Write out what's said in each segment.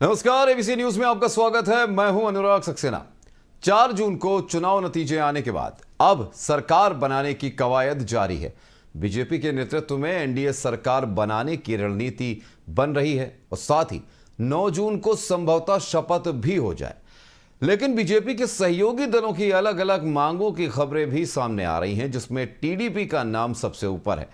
नमस्कार, ABC news में आपका स्वागत है। मैं हूं अनुराग सक्सेना। 4 जून को चुनाव नतीजे आने के बाद अब सरकार बनाने की कवायद जारी है। बीजेपी के नेतृत्व में एनडीए सरकार बनाने की रणनीति बन रही है और साथ ही 9 जून को संभवतः शपथ भी हो जाए। लेकिन बीजेपी के सहयोगी दलों की अलग अलग मांगों की खबरें भी सामने आ रही हैं, जिसमें टीडीपी का नाम सबसे ऊपर है।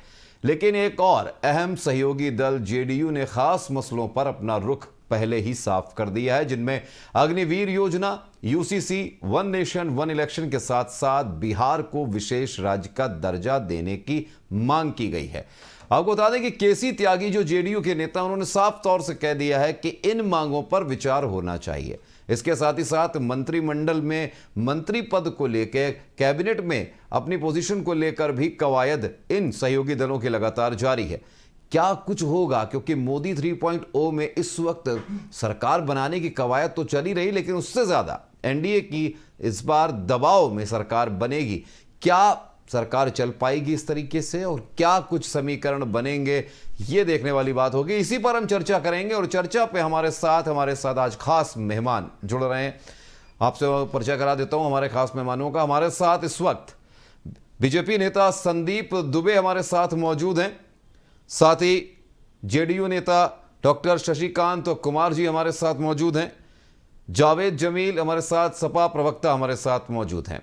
लेकिन एक और अहम सहयोगी दल जेडीयू ने खास मसलों पर अपना रुख पहले ही साफ कर दिया है, जिनमें अग्निवीर योजना, UCC, one nation one election के साथ साथ बिहार को विशेष राज्य का दर्जा देने की मांग की गई है। आपको बता दें कि केसी त्यागी जो जेडीयू के नेता, उन्होंने साफ तौर से कह दिया है कि इन मांगों पर विचार होना चाहिए। इसके साथ ही साथ मंत्रिमंडल में मंत्री पद को लेकर, कैबिनेट में अपनी पोजीशन को लेकर भी कवायद इन सहयोगी दलों की लगातार जारी है। क्या कुछ होगा, क्योंकि मोदी 3.0 में इस वक्त सरकार बनाने की कवायद तो चली रही, लेकिन उससे ज्यादा एनडीए की इस बार दबाव में सरकार बनेगी। क्या सरकार चल पाएगी इस तरीके से, और क्या कुछ समीकरण बनेंगे, ये देखने वाली बात होगी। इसी पर हम चर्चा करेंगे और चर्चा पे हमारे साथ आज खास मेहमान जुड़ रहे हैं। आपसे परिचय करा देता हूं हमारे खास मेहमानों का। हमारे साथ इस वक्त बीजेपी नेता संदीप दुबे हमारे साथ मौजूद हैं, साथ ही जेडीयू नेता डॉक्टर शशिकांत कुमार जी हमारे साथ मौजूद हैं, जावेद जमील हमारे साथ, सपा प्रवक्ता हमारे साथ मौजूद हैं।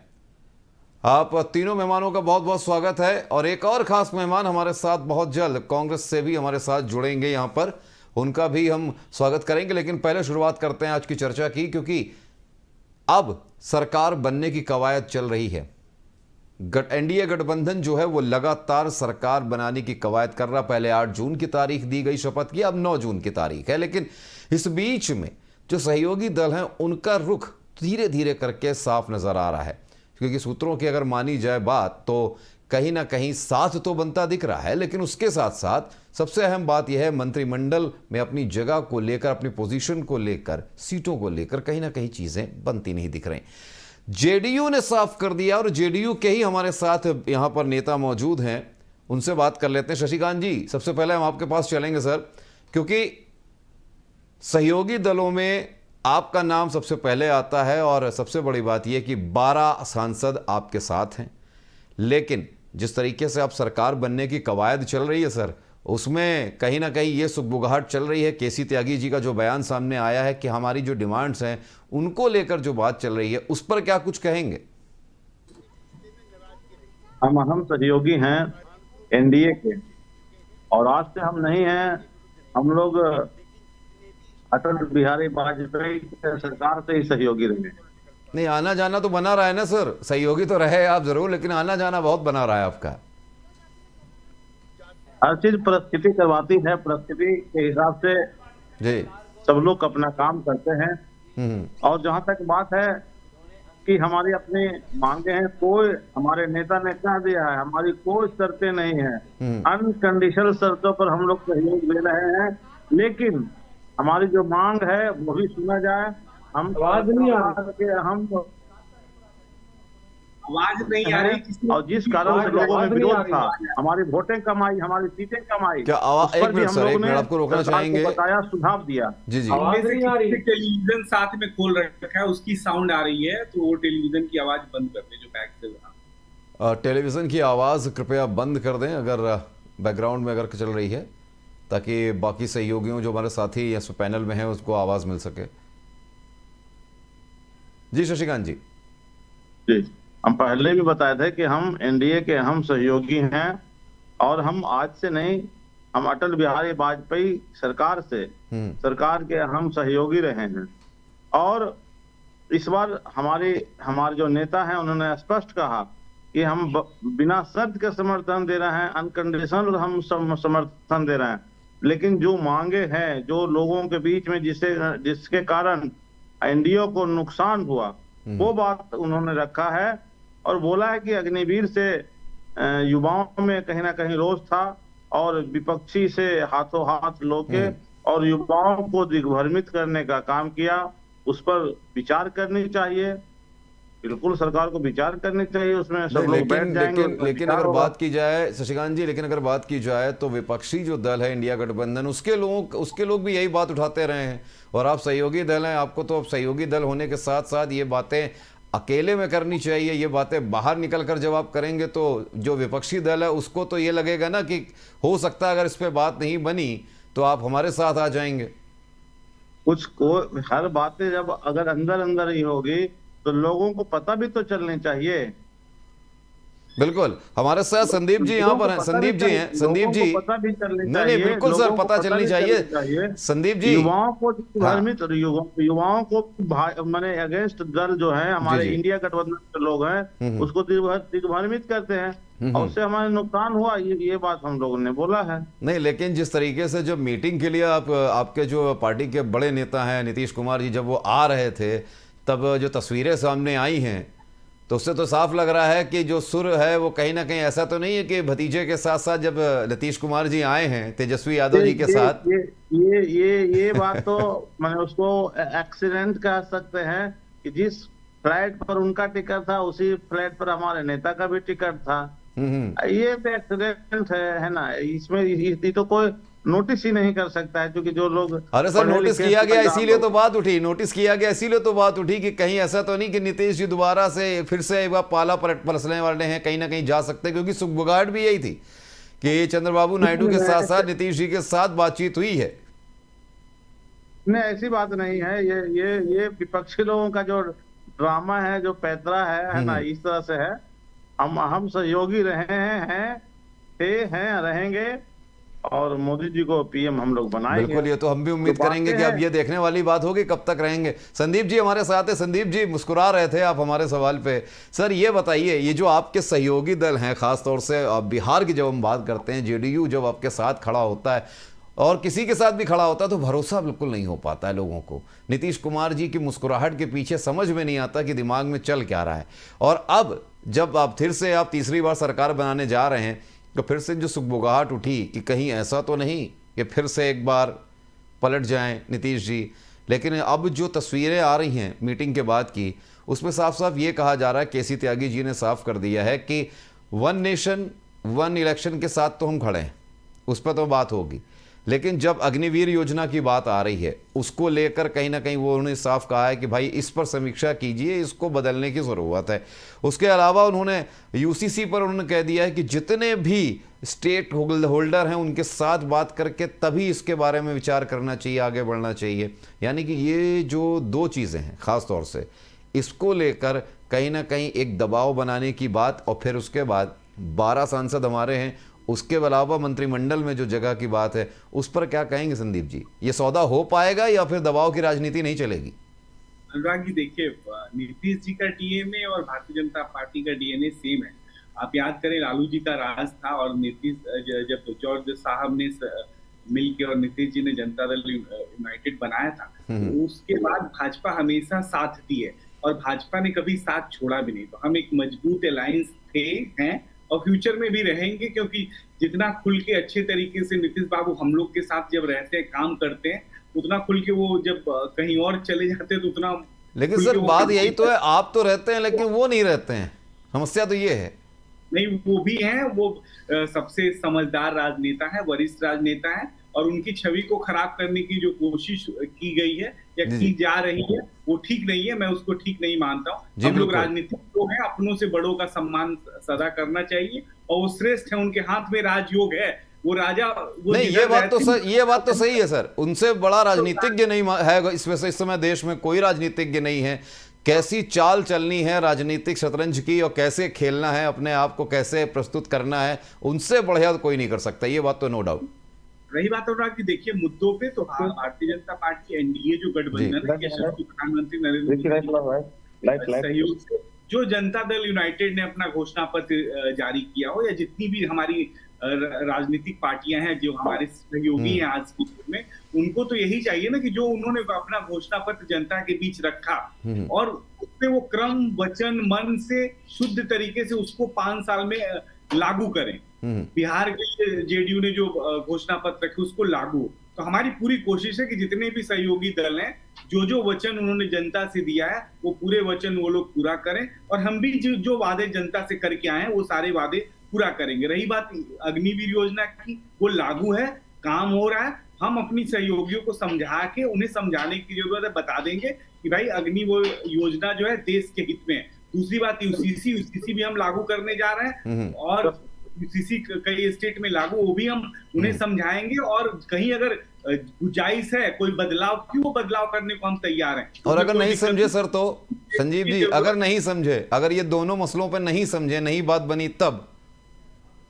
आप तीनों मेहमानों का बहुत बहुत स्वागत है। और एक और खास मेहमान हमारे साथ बहुत जल्द कांग्रेस से भी हमारे साथ जुड़ेंगे यहाँ पर, उनका भी हम स्वागत करेंगे। लेकिन पहले शुरुआत करते हैं आज की चर्चा की, क्योंकि अब सरकार बनने की कवायद चल रही है। एनडीए गठबंधन जो है वो लगातार सरकार बनाने की कवायद कर रहा। पहले 8 जून की तारीख दी गई शपथ की, अब 9 जून की तारीख है। लेकिन इस बीच में जो सहयोगी दल हैं, उनका रुख धीरे धीरे करके साफ नजर आ रहा है, क्योंकि सूत्रों की अगर मानी जाए बात तो कहीं ना कहीं साथ तो बनता दिख रहा है, लेकिन उसके साथ साथ सबसे अहम बात यह है, मंत्रिमंडल में अपनी जगह को लेकर, अपनी पोजीशन को लेकर, सीटों को लेकर कहीं ना कहीं चीजें बनती नहीं दिख रही। जेडीयू ने साफ कर दिया, और जेडीयू के ही हमारे साथ यहां पर नेता मौजूद हैं, उनसे बात कर लेते हैं। शशिकांत जी, सबसे पहले हम आपके पास चलेंगे सर, क्योंकि सहयोगी दलों में आपका नाम सबसे पहले आता है और सबसे बड़ी बात यह कि 12 सांसद आपके साथ हैं। लेकिन जिस तरीके से आप सरकार बनने की कवायद चल रही है सर, उसमें कहीं ना कहीं ये सुगबुगाहट चल रही है। केसी त्यागी जी का जो बयान सामने आया है कि हमारी जो डिमांड्स हैं उनको लेकर जो बात चल रही है, उस पर क्या कुछ कहेंगे? हम अहम सहयोगी हैं एनडीए के, और आज से हम नहीं हैं। हम लोग अटल बिहारी वाजपेयी सरकार से ही सहयोगी रहे। नहीं, आना जाना तो बना रहा है ना सर, सहयोगी तो रहे आप जरूर, लेकिन आना जाना बहुत बना रहा है आपका। हर चीज परिस्थिति करवाती है, परिस्थिति के हिसाब से जी, सब लोग अपना काम करते हैं। और जहां तक बात है कि हमारी अपनी मांगे हैं, कोई हमारे नेता ने कह दिया है हमारी कोई शर्तें नहीं है, अनकंडीशनल शर्तों पर हम लोग सहयोग दे रहे हैं। लेकिन हमारी जो मांग है वो भी सुना जाए। हम आवाज नहीं आ रही, और जिस कारण से लोगों में विरोध था, हमारी वोटें कम आई, हमारी सीटें कम आई, क्या आवाज, एक मिनट सर, एक मिनट आपको रोकना चाहेंगे। बताया, सुझाव दिया। जी जी, आवाज नहीं आ रही। टेलीविजन साथ में खोल रखा है, उसकी साउंड आ रही है, तो वो टेलीविजन की आवाज बंद कर दे जो बैक से रहा। टेलीविजन की आवाज कृपया बंद कर दें अगर बैकग्राउंड में अगर चल रही है, ताकि बाकी सहयोगियों जो हमारे साथी इस पैनल में हैं उसको आवाज मिल सके। जी शशिकांत जी। जी, हम पहले भी बताए थे कि हम एनडीए के अहम सहयोगी हैं, और हम आज से नहीं, हम अटल बिहारी वाजपेयी सरकार से सरकार के अहम सहयोगी रहे हैं। और इस बार हमारे जो नेता हैं उन्होंने स्पष्ट कहा कि हम बिना शर्त के समर्थन दे रहे हैं, अनकंडीशनल हम समर्थन दे रहे हैं। लेकिन जो मांगे हैं, जो लोगों के बीच में जिसके कारण एनडीए को नुकसान हुआ, वो बात उन्होंने रखा है। और बोला है कि अग्निवीर से युवाओं में कहीं ना कहीं रोष था, और विपक्षी से हाथों हाथ लोके और युवाओं को दिग्भ्रमित करने का काम किया, उस पर विचार करनी चाहिए। बिल्कुल सरकार को विचार करनी चाहिए, उसमें सब नहीं, लोग बैठ लेकिन जाएंगे लेकिन तो लेकिन विचार अगर होगा। बात की जाए शशिकांत जी, लेकिन अगर बात की जाए तो विपक्षी जो दल है इंडिया गठबंधन, उसके लोग भी यही बात उठाते रहे हैं। और आप सहयोगी दल हैं, आपको तो अब सहयोगी दल होने के साथ साथ ये बातें अकेले में करनी चाहिए। ये बातें बाहर निकल कर जब आप करेंगे तो जो विपक्षी दल है उसको तो ये लगेगा ना कि हो सकता है अगर इस पर बात नहीं बनी तो आप हमारे साथ आ जाएंगे। कुछ को हर बातें जब अगर अंदर अंदर ही होगी तो लोगों को पता भी तो चलनी चाहिए। बिल्कुल, हमारे साथ संदीप जी यहाँ लोगों को पर हैं। पता भी संदीप जी हैं, संदीप लोगों जी। को पता भी चलनी नहीं नहीं, चाहिए, बिल्कुल सर, लोगों को पता पता चलनी भी चाहिए। चलनी चाहिए। संदीप जी। युवाओं को हाँ। दिग्भ्रमित, युवाओं को माने अगेंस्ट दल जो है जी हमारे जी। इंडिया गठबंधन के लोग हैं उसको दिग्भ्रमित करते हैं और उससे हमारे नुकसान हुआ, ये बात हम लोगों ने बोला है। नहीं, लेकिन जिस तरीके से जब मीटिंग के लिए आपके जो पार्टी के बड़े नेता हैं नीतीश कुमार जी, जब वो आ रहे थे तब जो तस्वीरें सामने आई हैं तो उससे तो साफ लग रहा है कि जो सुर है वो कहीं ना कहीं ऐसा तो नहीं है कि भतीजे के साथ साथ जब नीतीश कुमार जी आए हैं तेजस्वी यादव जी के साथ। ये बात तो मैंने उसको एक्सीडेंट कह सकते हैं कि जिस फ्लाइट पर उनका टिकट था उसी फ्लाइट पर हमारे नेता का भी टिकट था। ये तो एक्सीडेंट है ना, इसमें ये तो कोई नोटिस ही नहीं कर सकता है, क्योंकि जो लोग अरे सर, पढ़े नोटिस लिखे किया गया समझदार इसीलिए लोग- तो बात उठी, नोटिस किया गया इसीलिए तो बात उठी कि कहीं ऐसा तो नहीं कि नीतीश जी दोबारा से फिर से एक बार पाला पलटने वाले हैं, कहीं ना कहीं जा सकते हैं। क्योंकि सुगबुगाहट भी यही थी कि चंद्रबाबू नायडू के साथ साथ नीतीश जी के साथ बातचीत हुई है। नहीं, ऐसी बात नहीं है। ये विपक्षी लोगों का जो ड्रामा है, जो पैतरा है ना, इस तरह से है। हम सहयोगी रहे हैं, हैं, रहेंगे और मोदी जी को पीएम हम लोग बनाएंगे। बिल्कुल, ये तो हम भी उम्मीद जो करेंगे बातें कि अब हैं- ये देखने वाली बात होगी कब तक रहेंगे। संदीप जी हमारे साथ है। संदीप जी, मुस्कुरा रहे थे आप हमारे सवाल पे। सर ये बताइए, ये जो आपके सहयोगी दल हैं, खासतौर से बिहार की जब हम बात करते हैं, जेडीयू जब आपके साथ खड़ा होता है और किसी के साथ भी खड़ा होता है तो भरोसा बिल्कुल नहीं हो पाता है लोगों को। नीतीश कुमार जी की मुस्कुराहट के पीछे समझ में नहीं आता कि दिमाग में चल क्या रहा है। और अब जब आप फिर से तीसरी बार सरकार बनाने जा रहे हैं तो फिर से जो सुगबुगाहट उठी कि कहीं ऐसा तो नहीं कि फिर से एक बार पलट जाएं नीतीश जी। लेकिन अब जो तस्वीरें आ रही हैं मीटिंग के बाद की, उसमें साफ साफ ये कहा जा रहा है, केसी त्यागी जी ने साफ कर दिया है कि वन नेशन वन इलेक्शन के साथ तो हम खड़े हैं, उस पर तो बात होगी। लेकिन जब अग्निवीर योजना की बात आ रही है उसको लेकर कहीं ना कहीं वो उन्होंने साफ कहा है कि भाई इस पर समीक्षा कीजिए, इसको बदलने की ज़रूरत है। उसके अलावा उन्होंने यूसीसी पर उन्होंने कह दिया है कि जितने भी स्टेट होल्डर हैं उनके साथ बात करके तभी इसके बारे में विचार करना चाहिए, आगे बढ़ना चाहिए। यानी कि ये जो दो चीज़ें हैं ख़ास तौर से, इसको लेकर कहीं ना कहीं एक दबाव बनाने की बात, और फिर उसके बाद 12 सांसद हमारे हैं, उसके अलावा मंत्रिमंडल में जो जगह की बात है, उस पर क्या कहेंगे संदीप जी? ये सौदा हो पाएगा या फिर दबाव की राजनीति नहीं चलेगी? अनुराग जी देखिए, नीतीश जी का डीएनए और भारतीय जनता पार्टी का डीएनए सेम है। आप याद करें, लालू जी का राज था और नीतीश जब जॉर्ज साहब ने मिलकर और नीतीश जी ने जनता दल यूनाइटेड बनाया था, तो उसके बाद भाजपा हमेशा साथ दी है और भाजपा ने कभी साथ छोड़ा भी नहीं। तो हम एक मजबूत अलायंस थे, हैं और फ्यूचर में भी रहेंगे, क्योंकि जितना खुल के अच्छे तरीके से नीतीश बाबू हम लोग के साथ जब रहते हैं, काम करते हैं, उतना खुल के वो जब कहीं और चले जाते हैं तो उतना। लेकिन सर बात यही तो है, आप तो रहते हैं लेकिन वो नहीं रहते हैं, समस्या तो ये है। नहीं, वो भी हैं, वो सबसे समझदार राजनेता है, वरिष्ठ राजनेता है और उनकी छवि को खराब करने की जो कोशिश की गई है या की जा रही है वो ठीक नहीं है। मैं उसको ठीक नहीं मानता हूँ। हम लोग राजनीतिक लोग हैं, अपनों से बड़ों का सम्मान सदा करना चाहिए और वो श्रेष्ठ है, उनके हाथ में राजयोग है, वो राजा वो नहीं। ये बात तो सही है सर, उनसे बड़ा राजनीतिज्ञ नहीं है इसमें से, इस समय देश में कोई राजनीतिज्ञ नहीं है। कैसी चाल चलनी है राजनीतिक शतरंज की और कैसे खेलना है, अपने आप को कैसे प्रस्तुत करना है, उनसे बढ़िया कोई नहीं कर सकता, ये बात तो नो डाउट। रही बात हो रहा कि देखिए मुद्दों पे तो भारतीय जनता पार्टी एनडीए जो गठबंधन है, यशस्वी प्रधानमंत्री नरेंद्र मोदी सहयोग से जो जनता दल यूनाइटेड ने अपना घोषणा पत्र जारी किया हो, या जितनी भी हमारी राजनीतिक पार्टियां हैं जो हमारे सहयोगी हैं आज की डेट में, उनको तो यही चाहिए ना कि जो उन्होंने अपना घोषणा पत्र जनता के बीच रखा और उसमें वो क्रम वचन मन से शुद्ध तरीके से उसको 5 साल में लागू करें। बिहार के जेडीयू ने जो घोषणा पत्र रखे उसको लागू। तो हमारी पूरी कोशिश है कि जितने भी सहयोगी दल हैं जो वचन उन्होंने जनता से दिया है वो पूरे वचन वो लोग पूरा करें, और हम भी जो वादे जनता से करके आए हैं वो सारे वादे पूरा करेंगे। रही बात अग्निवीर योजना की, वो लागू है, काम हो रहा है। हम अपनी सहयोगियों को समझा के उन्हें समझाने की जरूरत है, बता देंगे कि भाई अग्नि वो योजना जो है देश के हित में है। दूसरी बात यूसीसी भी हम लागू करने जा रहे हैं, और यूसीसी कई स्टेट में लागू, वो भी हम उन्हें समझाएंगे, और कहीं अगर गुंजाइश है कोई बदलाव की, वो बदलाव करने को हम तैयार हैं। और अगर नहीं समझे सर, तो संजीव जी अगर नहीं समझे, अगर ये दोनों मसलों पर नहीं समझे, नहीं बात बनी, तब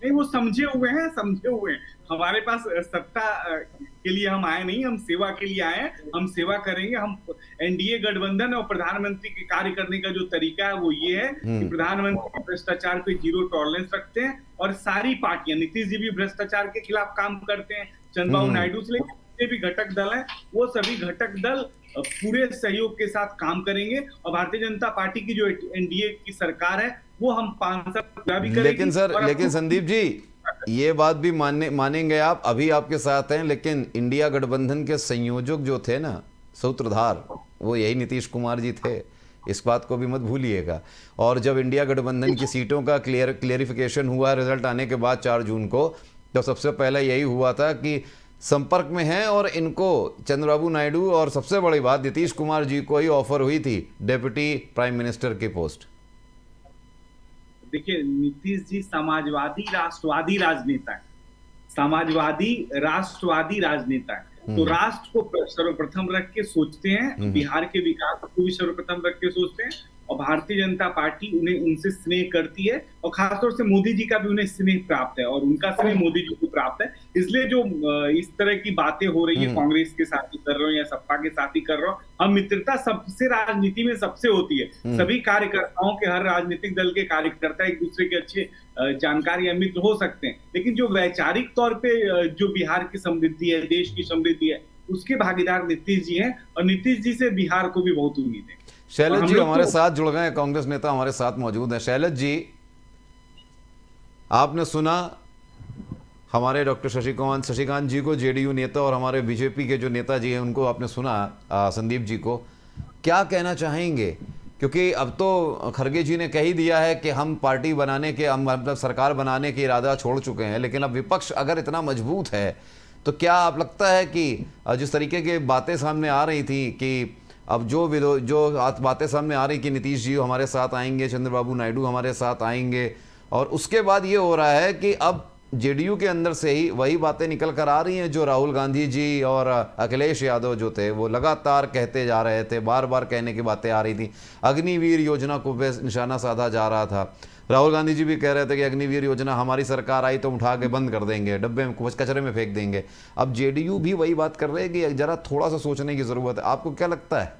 नहीं, वो समझे हुए हैं। हमारे पास सत्ता के लिए हम आए नहीं, हम सेवा के लिए आए हैं। हम सेवा करेंगे। हम एनडीए गठबंधन और प्रधानमंत्री के कार्य करने का जो तरीका है वो ये है कि प्रधानमंत्री भ्रष्टाचार पे जीरो टॉलरेंस रखते हैं, और सारी पार्टियां, नीतीश जी भी भ्रष्टाचार के खिलाफ काम करते हैं, चंद्रबाबू नायडू से लेकर जितने भी घटक दल हैं, वो सभी घटक दल पूरे सहयोग के साथ काम करेंगे। और भारतीय जनता पार्टी की जो एनडीए की सरकार है वो हम 5 साल पूरा भी करेंगे। लेकिन संदीप जी, ये बात भी मानेंगे आप, अभी आपके साथ हैं, लेकिन इंडिया गठबंधन के संयोजक जो थे ना, सूत्रधार, वो यही नीतीश कुमार जी थे। इस बात को भी मत भूलिएगा। और जब इंडिया गठबंधन की सीटों का क्लियरिफिकेशन हुआ रिजल्ट आने के बाद 4 जून को, तो सबसे पहले यही हुआ था कि संपर्क में हैं, और इनको चंद्रबाबू नायडू और सबसे बड़ी बात नीतीश कुमार जी को ही ऑफर हुई थी डेप्यूटी प्राइम मिनिस्टर की पोस्ट। देखिए, नीतीश जी समाजवादी राष्ट्रवादी राजनेता है, समाजवादी राष्ट्रवादी राजनेता है। तो राष्ट्र को सर्वप्रथम रख के सोचते हैं, बिहार के विकास को भी सर्वप्रथम रख के सोचते हैं, और भारतीय जनता पार्टी उन्हें उनसे स्नेह करती है, और खासतौर से मोदी जी का भी उन्हें स्नेह प्राप्त है, और उनका स्नेह मोदी जी को प्राप्त है। इसलिए जो इस तरह की बातें हो रही है, कांग्रेस के साथ ही कर रहे हो या सपा के साथ ही कर रहे हो, हम मित्रता सबसे राजनीति में सबसे होती है। सभी कार्यकर्ताओं के, हर राजनीतिक दल के कार्यकर्ता एक दूसरे के अच्छे जानकार या मित्र हो सकते हैं, लेकिन जो वैचारिक तौर पे जो बिहार की समृद्धि है, देश की समृद्धि है, उसके भागीदार नीतीश जी हैं, और नीतीश जी से बिहार को भी बहुत उम्मीद है। शैलज जी हमारे साथ जुड़ गए, कांग्रेस नेता हमारे साथ मौजूद हैं। शैलज जी, आपने सुना हमारे डॉक्टर शशिकांत जी को, जेडीयू नेता, और हमारे बीजेपी के जो नेता जी हैं उनको आपने सुना, संदीप जी को, क्या कहना चाहेंगे? क्योंकि अब तो खरगे जी ने कह ही दिया है कि हम पार्टी बनाने के, हम मतलब सरकार बनाने के इरादा छोड़ चुके हैं, लेकिन अब विपक्ष अगर इतना मजबूत है तो क्या आप लगता है कि जिस तरीके की बातें सामने आ रही थी कि अब जो बातें सामने आ रही कि नीतीश जी हमारे साथ आएंगे, चंद्रबाबू नायडू हमारे साथ आएंगे, और उसके बाद ये हो रहा है कि अब जेडीयू के अंदर से ही वही बातें निकल कर आ रही हैं जो राहुल गांधी जी और अखिलेश यादव जो थे वो लगातार कहते जा रहे थे, बार बार कहने की बातें आ रही थी। अग्निवीर योजना को निशाना साधा जा रहा था। राहुल गांधी जी भी कह रहे थे कि अग्निवीर योजना हमारी सरकार आई तो उठा के बंद कर देंगे, डब्बे में, कचरे में फेंक देंगे। अब जेडीयू भी वही बात कर रहे हैं कि जरा थोड़ा सा सोचने की जरूरत है। आपको क्या लगता है?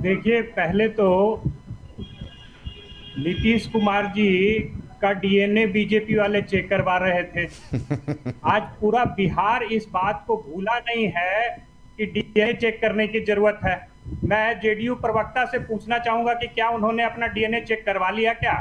देखिए, पहले तो नीतीश कुमार जी का डीएनए बीजेपी वाले चेक करवा रहे थे। आज पूरा बिहार इस बात को भूला नहीं है कि डीएनए चेक करने की जरूरत है। मैं जेडीयू प्रवक्ता से पूछना चाहूंगा कि क्या उन्होंने अपना डीएनए चेक करवा लिया क्या?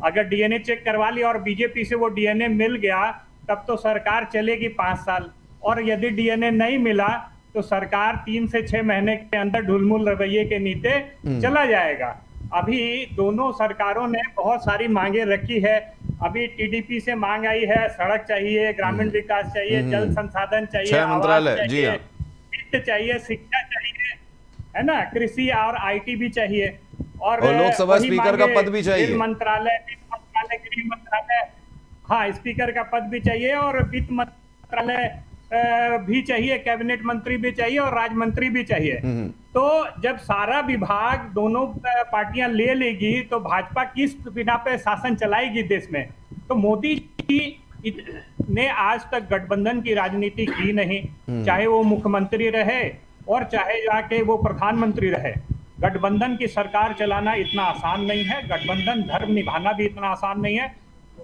अगर डीएनए चेक करवा लिया और बीजेपी से वो डीएनए मिल गया, तब तो सरकार चलेगी 5 साल, और यदि डीएनए नहीं मिला तो सरकार 3 से 6 महीने के अंदर ढुलमुल रवैये के नीचे चला जाएगा। अभी दोनों सरकारों ने बहुत सारी मांगे रखी है। अभी टीडीपी से मांग आई है, सड़क चाहिए, ग्रामीण विकास चाहिए, जल संसाधन चाहिए, आवास चाहिए, वित्त चाहिए, शिक्षा चाहिए, है ना, कृषि और आईटी भी चाहिए, और लोकसभा स्पीकर का पद भी चाहिए, वित्त मंत्रालय, गृह मंत्रालय, हाँ, स्पीकर का पद भी चाहिए, और वित्त मंत्रालय भी चाहिए, कैबिनेट मंत्री भी चाहिए, और राज्य मंत्री भी चाहिए। तो जब सारा विभाग दोनों पार्टियां ले लेगी तो भाजपा किस बिना पे शासन चलाएगी देश में? तो मोदी जी ने आज तक गठबंधन की राजनीति की नहीं, चाहे वो मुख्यमंत्री रहे और चाहे जाके वो प्रधानमंत्री रहे। गठबंधन की सरकार चलाना इतना आसान नहीं है, गठबंधन धर्म निभाना भी इतना आसान नहीं है।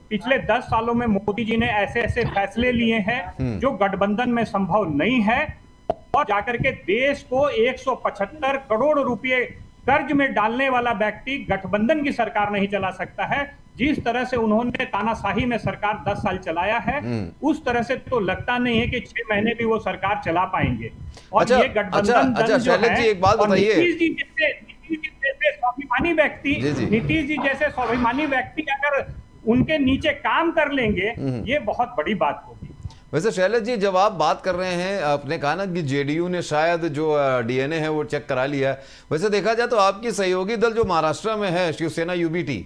पिछले 10 सालों में मोदी जी ने ऐसे ऐसे फैसले लिए हैं जो गठबंधन में संभव नहीं है, और जाकर के देश को 175 करोड़ रुपए कर्ज में डालने वाला व्यक्ति गठबंधन की सरकार नहीं चला सकता है। जिस तरह से उन्होंने तानाशाही में सरकार 10 साल चलाया है, उस तरह से तो लगता नहीं है कि 6 महीने भी वो सरकार चला पाएंगे। और अच्छा, ये गठबंधन दल जो शैलेश है, जी एक बात और बताइए। नीतीश जी जैसे स्वाभिमानी व्यक्ति, नीतीश जी जैसे स्वाभिमानी व्यक्ति अगर उनके नीचे काम कर लेंगे, ये बहुत बड़ी बात होगी। वैसे शैलेश जी, जब आप बात कर रहे हैं, आपने कहा ना कि जेडीयू ने शायद जो डीएनए है वो चेक करा लिया है। वैसे देखा जाए तो आपकी सहयोगी दल जो महाराष्ट्र में है, शिवसेना यूबीटी,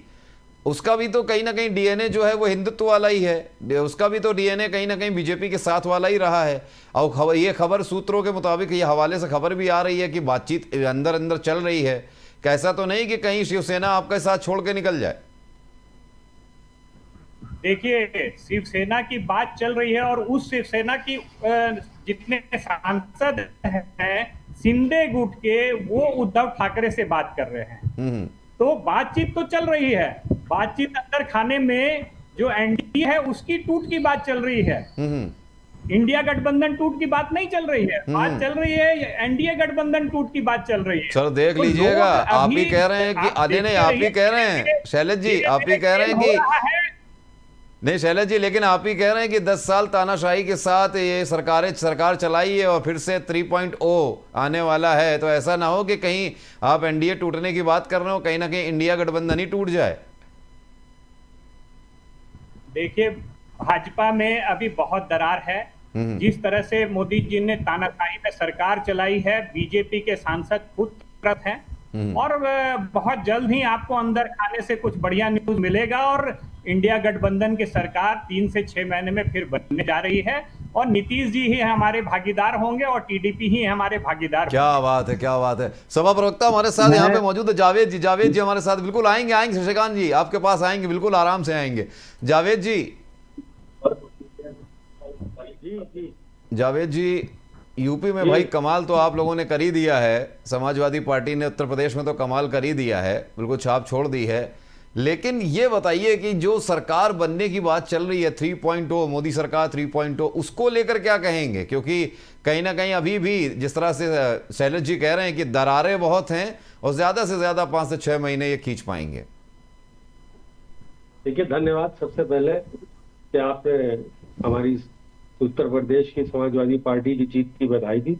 उसका भी तो कहीं ना कहीं डीएनए जो है वो हिंदुत्व वाला ही है, उसका भी तो डीएनए कहीं ना कहीं बीजेपी के साथ वाला ही रहा है। और ये खबर सूत्रों के मुताबिक, ये हवाले से खबर भी आ रही है कि बातचीत अंदर अंदर चल रही है। कैसा तो नहीं कि कहीं शिवसेना आपके साथ छोड़ के निकल जाए? देखिए, शिवसेना की बात चल रही है, और उस शिवसेना की जितने सांसद हैं शिंदे गुट के, वो उद्धव ठाकरे से बात कर रहे हैं। तो बातचीत तो चल रही है, बातचीत अंदर खाने में जो एनडीए है उसकी टूट की बात चल रही है। इंडिया गठबंधन टूट की बात नहीं चल रही है, बात चल रही है एनडीए गठबंधन टूट की बात चल रही है। चलो देख तो लीजिएगा, लोग आप ही अभी कह रहे हैं कि नहीं, आप ही कह रहे हैं शैलेश जी, आप ही कह रहे हैं कि नहीं शैलेश जी, लेकिन आप ही कह रहे हैं कि 10 साल तानाशाही के साथ ये सरकार चलाई है और फिर से 3.0 आने वाला है। तो ऐसा ना हो कि कहीं आप एनडीए टूटने की बात कर रहे हो, कहीं ना कहीं इंडिया गठबंधन ही टूट जाए। देखिए, भाजपा में अभी बहुत दरार है। जिस तरह से मोदी जी ने तानाशाही में सरकार चलाई है, बीजेपी के सांसद खुद त्रस्त हैं, और बहुत जल्द ही आपको अंदर खाने से कुछ बढ़िया न्यूज मिलेगा, और इंडिया गठबंधन की सरकार 3 से 6 महीने में फिर बनने जा रही है, और नीतीश जी ही हमारे भागीदार होंगे और टीडीपी ही हमारे भागीदार। क्या बात है, क्या बात है। सभा प्रवक्ता हमारे साथ यहाँ पे मौजूद है जावेद जी। जावेद जी हमारे साथ बिल्कुल आएंगे शशिकांत जी आपके पास आएंगे, बिल्कुल आराम से आएंगे। जावेद जी, यूपी में भाई कमाल तो आप लोगों ने कर ही दिया है, समाजवादी पार्टी ने उत्तर प्रदेश में तो कमाल कर ही दिया है, बिल्कुल छाप छोड़ दी है। लेकिन ये बताइए कि जो सरकार बनने की बात चल रही है 3.0, मोदी सरकार 3.0, उसको लेकर क्या कहेंगे? क्योंकि कहीं ना कहीं अभी भी जिस तरह से शैलेश जी कह रहे हैं कि दरारें बहुत हैं और ज्यादा से ज्यादा 5 से 6 महीने ये खींच पाएंगे। देखिए, धन्यवाद सबसे पहले कि आपने हमारी उत्तर प्रदेश की समाजवादी पार्टी की जीत की बधाई दी।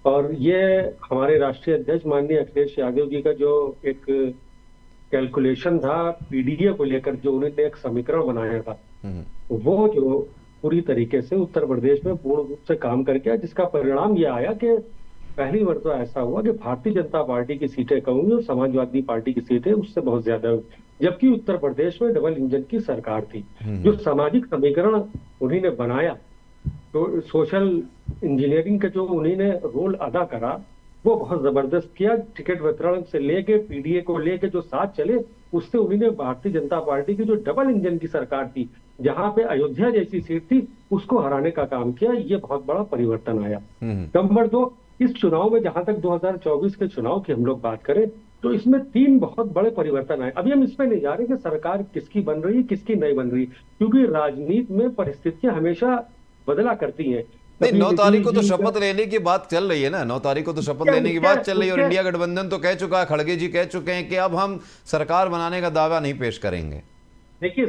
और ये हमारे राष्ट्रीय अध्यक्ष माननीय अखिलेश यादव जी का जो एक कैलकुलेशन था पीडीए को लेकर, जो उन्होंने एक समीकरण बनाया था, वो जो पूरी तरीके से उत्तर प्रदेश में पूर्ण रूप से काम करके, जिसका परिणाम ये आया कि पहली बार तो ऐसा हुआ कि भारतीय जनता पार्टी की सीटें कम हुई और समाजवादी पार्टी की सीटें उससे बहुत ज्यादा हुई, जबकि उत्तर प्रदेश में डबल इंजन की सरकार थी। जो सामाजिक समीकरण उन्होंने बनाया, तो सोशल इंजीनियरिंग का जो उन्होंने रोल अदा करा, वो बहुत जबरदस्त किया। टिकट वितरण से लेके पीडीए को लेके जो साथ चले, उससे उन्होंने भारतीय जनता पार्टी की जो डबल इंजन की सरकार थी, जहां पे अयोध्या जैसी सीट थी, उसको हराने का काम किया। ये बहुत बड़ा परिवर्तन आया। नंबर 2, इस चुनाव में जहां तक 2024 के चुनाव की हम लोग बात करें, तो इसमें 3 बहुत बड़े परिवर्तन आए। अभी हम इसमें नहीं जा रहे कि सरकार किसकी बन रही है, किसकी नहीं बन रही, क्योंकि राजनीति में परिस्थितियां हमेशा बदला करती हैं। नहीं, 9 तारीख को तो शपथ लेने की बात चल रही है ना, 9 तारीख को तो शपथ लेने की बात चल रही है, और इंडिया गठबंधन तो कह चुका है, खड़गे जी कह चुके हैं कि अब हम सरकार बनाने का दावा नहीं पेश करेंगे। देखिए,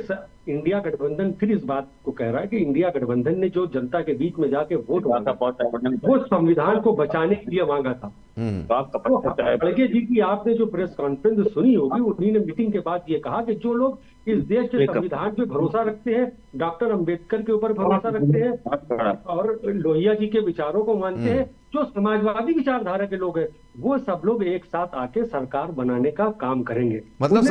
इंडिया गठबंधन फिर इस बात को कह रहा है कि इंडिया गठबंधन ने जो जनता के बीच में जाके वोट मांगा, वो संविधान को बचाने के लिए मांगा था। तो खड़गे जी की आपने जो प्रेस कॉन्फ्रेंस सुनी होगी, उन्हीं ने मीटिंग के बाद ये कहा कि जो लोग इस देश के संविधान पे भरोसा रखते हैं, डॉक्टर अंबेडकर के ऊपर भरोसा रखते हैं और लोहिया जी के विचारों को मानते हैं, जो समाजवादी विचारधारा के लोग हैं, वो सब लोग एक साथ आके सरकार बनाने का काम करेंगे। मतलब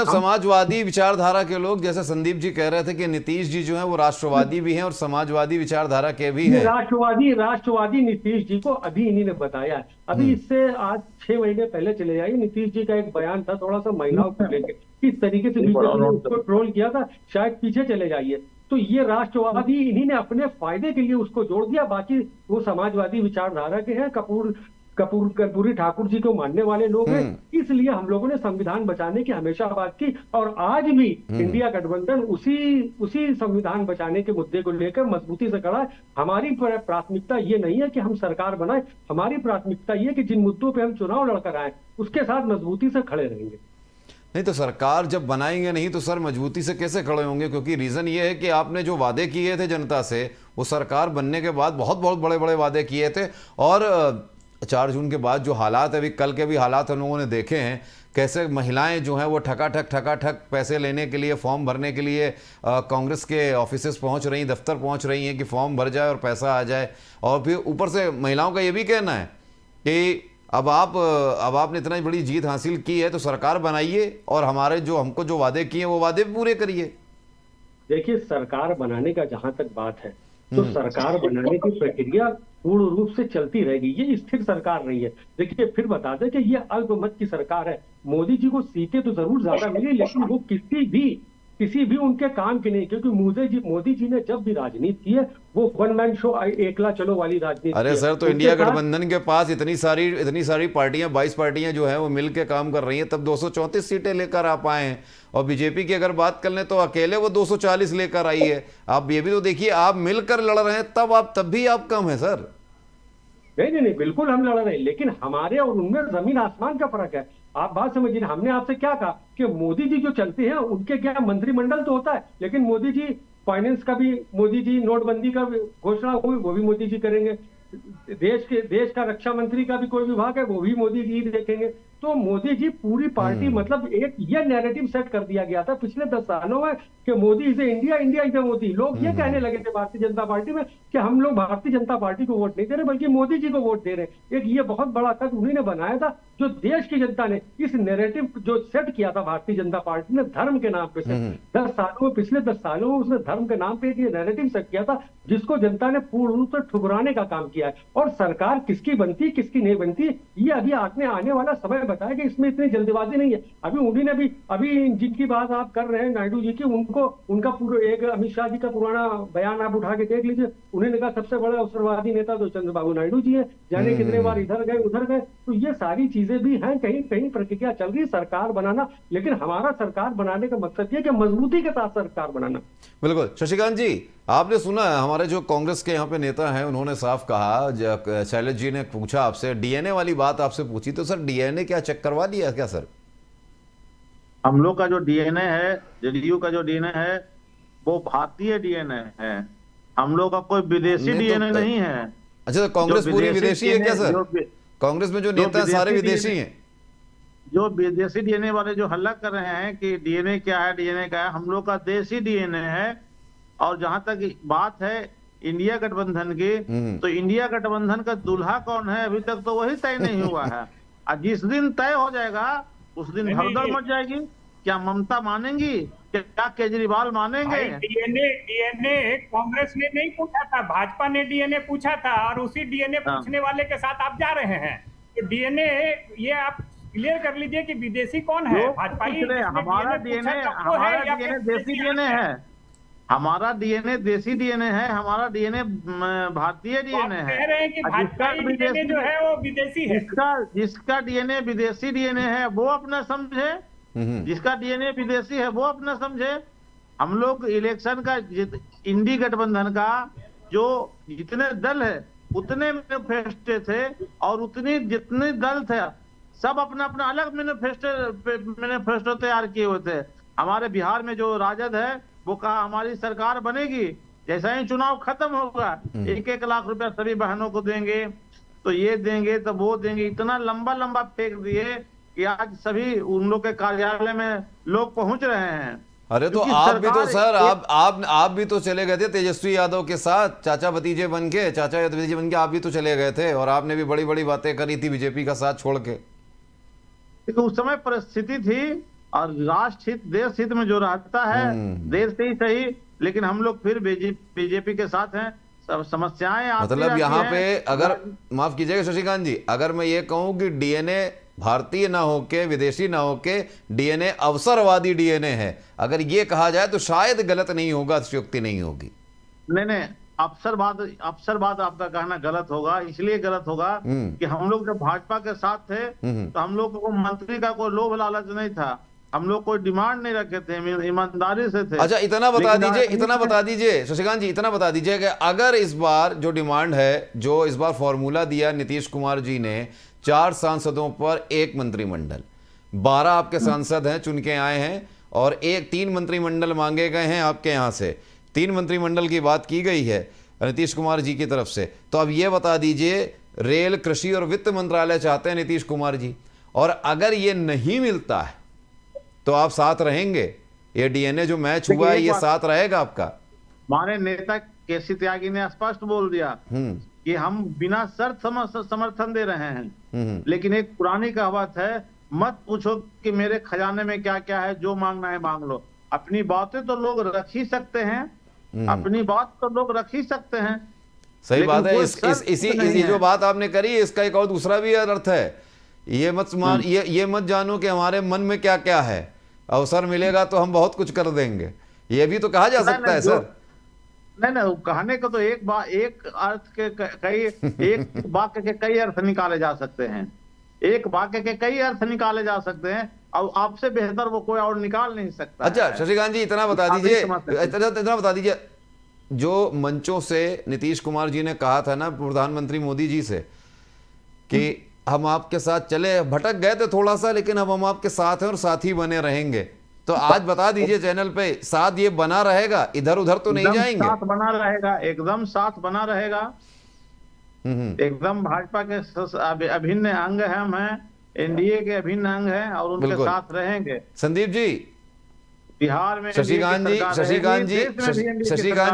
समाजवादी विचारधारा के लोग, जैसे संदीप जी कह रहे थे कि नीतीश जी जो है वो राष्ट्रवादी भी हैं और समाजवादी विचारधारा के भी हैं। राष्ट्रवादी नीतीश जी को अभी इन्हीं ने बताया। अभी इससे आज 6 महीने पहले चले जाइए, नीतीश जी का एक बयान था थोड़ा सा महिलाओं को लेकर, किस तरीके से बीजेपी ने उसको ट्रोल किया था, शायद पीछे चले जाइए। तो ये राष्ट्रवादी इन्हीं ने अपने फायदे के लिए उसको जोड़ दिया। बाकी वो समाजवादी विचारधारा के हैं, कर्पूरी ठाकुर जी को मानने वाले लोग हैं। इसलिए हम लोगों ने संविधान बचाने की हमेशा बात की, और आज भी इंडिया गठबंधन उसी संविधान बचाने के मुद्दे को लेकर मजबूती से खड़ा है। हमारी प्राथमिकता ये नहीं है कि हम सरकार बनाए, हमारी प्राथमिकता ये कि जिन मुद्दों पे हम चुनाव लड़कर आए, उसके साथ मजबूती से खड़े रहेंगे। नहीं तो सरकार जब बनाएंगे नहीं तो सर मजबूती से कैसे खड़े होंगे? क्योंकि रीज़न ये है कि आपने जो वादे किए थे जनता से, वो सरकार बनने के बाद बहुत बहुत बड़े बड़े वादे किए थे। और 4 जून के बाद जो हालात है, अभी कल के भी हालात हम लोगों ने देखे हैं, कैसे महिलाएं जो हैं वो ठकाठक पैसे लेने के लिए, फॉर्म भरने के लिए कांग्रेस के ऑफिसेस पहुंच रही, दफ्तर पहुंच रही हैं कि फॉर्म भर जाए और पैसा आ जाए। और फिर ऊपर से महिलाओं का ये भी कहना है कि अब आपने इतना बड़ी जीत हासिल की है तो सरकार बनाइए और हमारे जो हमको जो वादे किए वो वादे भी पूरे करिए। देखिए, सरकार बनाने का जहां तक बात है तो सरकार बनाने की प्रक्रिया पूर्ण रूप से चलती रहेगी। ये स्थिर सरकार नहीं है। देखिए, फिर बता दें कि ये अल्पमत की सरकार है। मोदी जी को सीटें तो जरूर ज्यादा मिली, लेकिन वो किसी भी उनके काम की नहीं, क्योंकि मोदी जी ने जब भी राजनीति की है वो वन मैन शो, एकला चलो वाली राजनीति। अरे सर, तो इंडिया गठबंधन के पास इतनी सारी पार्टियां, 22 पार्टियां जो हैं वो मिल के काम कर रही हैं, तब 234 सीटें लेकर आप आए हैं। और बीजेपी की अगर बात कर लें तो अकेले वो 240 लेकर आई है। आप ये भी तो देखिए, आप मिलकर लड़ रहे हैं तब भी आप कम है सर। नहीं, बिल्कुल हम लड़ रहे हैं, लेकिन हमारे और उनमें जमीन आसमान का फर्क है। आप बात समझिए, हमने आपसे क्या कहा कि मोदी जी जो चलते हैं उनके क्या मंत्रिमंडल तो होता है, लेकिन मोदी जी फाइनेंस का भी, मोदी जी नोटबंदी का घोषणा हुई वो भी मोदी जी करेंगे। देश का रक्षा मंत्री का भी कोई विभाग है वो भी मोदी जी देखेंगे। तो मोदी जी पूरी पार्टी, मतलब एक ये नैरेटिव सेट कर दिया गया था पिछले 10 सालों में कि Modi is India, India is Modi. लोग ये कहने लगे थे भारतीय जनता पार्टी में कि हम लोग भारतीय जनता पार्टी को वोट नहीं दे रहे बल्कि मोदी जी को वोट दे रहे। एक ये बहुत बड़ा कद उन्हीं ने बनाया था, जो देश की जनता ने इस नैरेटिव जो सेट किया था भारतीय जनता पार्टी ने धर्म के नाम पे से 10 सालों में, पिछले 10 सालों में उसने धर्म के नाम पे ये नैरेटिव सेट किया था, जिसको जनता ने पूर्ण रूप से ठुकराने का काम किया है। और सरकार किसकी बनती किसकी नहीं बनती ये अभी आने वाला समय बताएगा। इसमें इतनी जल्दबाजी नहीं है। अभी उन्हीं ने भी, अभी जिनकी बात आप कर रहे हैं नायडू जी की, उनका पूरा एक अमित शाह जी का पुराना बयान आप उठा के देख लीजिए। उन्होंने कहा सबसे बड़ा अवसरवादी नेता तो चंद्रबाबू नायडू जी है, जाने कितने बार इधर गए उधर गए। तो ये सारी चीजें भी हैं, कहीं कहीं प्रक्रिया चल रही है सरकार बनाना, लेकिन हमारा सरकार बनाने का मकसद ये कि मजबूती के साथ सरकार बनाना। बिल्कुल। शशिकांत जी, आपने सुना है हमारे जो कांग्रेस के यहाँ पे नेता हैं उन्होंने साफ कहा, शैलेश जी ने पूछा आपसे, डीएनए वाली बात आपसे पूछी, तो सर डीएनए क्या चेक करवा दिया क्या सर? हम लोग का जो डीएनए है, जेडीयू का जो डीएनए है वो भारतीय डीएनए है। हम लोग का कोई विदेशी डीएनए नहीं है। अच्छा, तो कांग्रेस पूरी विदेशी है क्या सर? कांग्रेस में जो नेता हैं सारे विदेशी हैं? जो विदेशी डीएनए वाले जो हल्ला कर रहे हैं कि डीएनए क्या है, डीएनए क्या है, हम लोग का देसी डीएनए है। और जहां तक बात है इंडिया गठबंधन की, तो इंडिया गठबंधन का दूल्हा कौन है अभी तक तो वही तय नहीं हुआ है। और जिस दिन तय हो जाएगा उस दिन भगदड़ मच जाएगी। क्या ममता मानेंगी? क्या केजरीवाल मानेंगे? डीएनए कांग्रेस ने नहीं पूछा था, भाजपा ने डीएनए पूछा था, और उसी डीएनए पूछने वाले के साथ आप जा रहे हैं। तो डीएनए ये आप क्लियर कर लीजिए कि विदेशी कौन है। भाजपा ही हमारा डीएनए देसी डीएनए है। हमारा डीएनए देसी डीएनए है, हमारा डीएनए भारतीय डीएनए है। कह रहे हैं कि भाजपा डीएनए जो है वो विदेशी है। जिसका डीएनए विदेशी डीएनए है वो अपना समझे, जिसका डीएनए विदेशी है वो अपना समझे। हम लोग इलेक्शन का इंडी गठबंधन का जो जितने दल है उतने मैनिफेस्टो थे, और जितने दल थे सब अपना अपना अलग मैनिफेस्टो तैयार किए हुए थे। हमारे बिहार में जो राजद है वो कहा हमारी सरकार बनेगी, जैसा ही चुनाव खत्म होगा 1-1 लाख रुपया सभी बहनों को देंगे, तो ये देंगे तो वो देंगे। इतना लंबा फेंक दिए कि आज सभी उन लोग के कार्यालय में लोग पहुंच रहे हैं। अरे तो आप भी तो सर आप भी तो चले गए थे तेजस्वी यादव के साथ, चाचा भतीजे बन के आप भी तो चले गए थे, और आपने भी बड़ी बड़ी बातें करी थी बीजेपी का साथ छोड़ के। तो उस समय परिस्थिति थी, और राष्ट्र हित देश हित में जो रहता है देश से ही सही, लेकिन हम लोग फिर बीजेपी के साथ हैं। सब समस्याएं मतलब यहाँ पे अगर माफ कीजिएगा शशिकांत जी, अगर मैं ये कहूं कि डीएनए भारतीय ना होके, विदेशी ना होके, डीएनए अवसरवादी डीएनए है, अगर ये कहा जाए तो शायद गलत नहीं होगा, अतिशयोक्ति नहीं होगी। नहीं, अवसरवाद आपका कहना गलत होगा। इसलिए गलत होगा कि हम लोग जब भाजपा के साथ थे तो हम लोग को मंत्री का कोई लोभ लालच नहीं था, हम लोग कोई डिमांड नहीं रखे थे, ईमानदारी से थे। अच्छा, इतना बता दीजिए शशिकांत जी, इतना बता दीजिए कि अगर इस बार जो डिमांड है, जो इस बार फॉर्मूला दिया नीतीश कुमार जी ने, 4 सांसदों पर 1 मंत्रिमंडल, 12 आपके सांसद हैं, चुन के आए हैं, और 3 मंत्रिमंडल मांगे गए हैं आपके यहाँ से। 3 मंत्रिमंडल की बात की गई है नीतीश कुमार जी की तरफ से। तो अब ये बता दीजिए, रेल, कृषि और वित्त मंत्रालय चाहते हैं नीतीश कुमार जी, और अगर ये नहीं मिलता है तो आप साथ रहेंगे? ये डीएनए जो मैच हुआ है, ये साथ रहेगा आपका? हमारे नेता केसी त्यागी ने स्पष्ट बोल दिया कि हम बिना शर्त समर्थन दे रहे हैं। लेकिन एक पुरानी कहावत है, मत पूछो कि मेरे खजाने में क्या क्या है, जो मांगना है मांग लो। अपनी बातें तो लोग रख ही सकते हैं, अपनी बात तो लोग रख ही सकते हैं। सही बात है। इसी जो बात आपने करी, इसका एक और दूसरा भी अर्थ है। ये मत जानो कि हमारे मन में क्या क्या है, अवसर मिलेगा तो हम बहुत कुछ कर देंगे, ये भी तो कहा जा सकता है सर। नहीं, कहने को तो एक अर्थ के कई, एक वाक्य के कई अर्थ निकाले जा सकते हैं, एक वाक्य के कई अर्थ निकाले जा सकते हैं, और आपसे बेहतर वो कोई और निकाल नहीं सकता। अच्छा शशिकांत जी, इतना बता दीजिए, जो मंचों से नीतीश कुमार जी ने कहा था ना प्रधानमंत्री मोदी जी से कि हम आपके साथ चले, भटक गए थे थोड़ा सा, लेकिन अब हम आपके साथ हैं और साथी बने रहेंगे, तो आज बता दीजिए चैनल पे, साथ ये बना रहेगा, इधर उधर तो नहीं जाएंगे? साथ बना रहेगा, एकदम साथ बना रहेगा, एकदम भाजपा के अभिन्न अंग है, हम हैं, एनडीए के अभिन्न अंग हैं, और उनके साथ रहेंगे। संदीप जी, बिहार में शशिकांत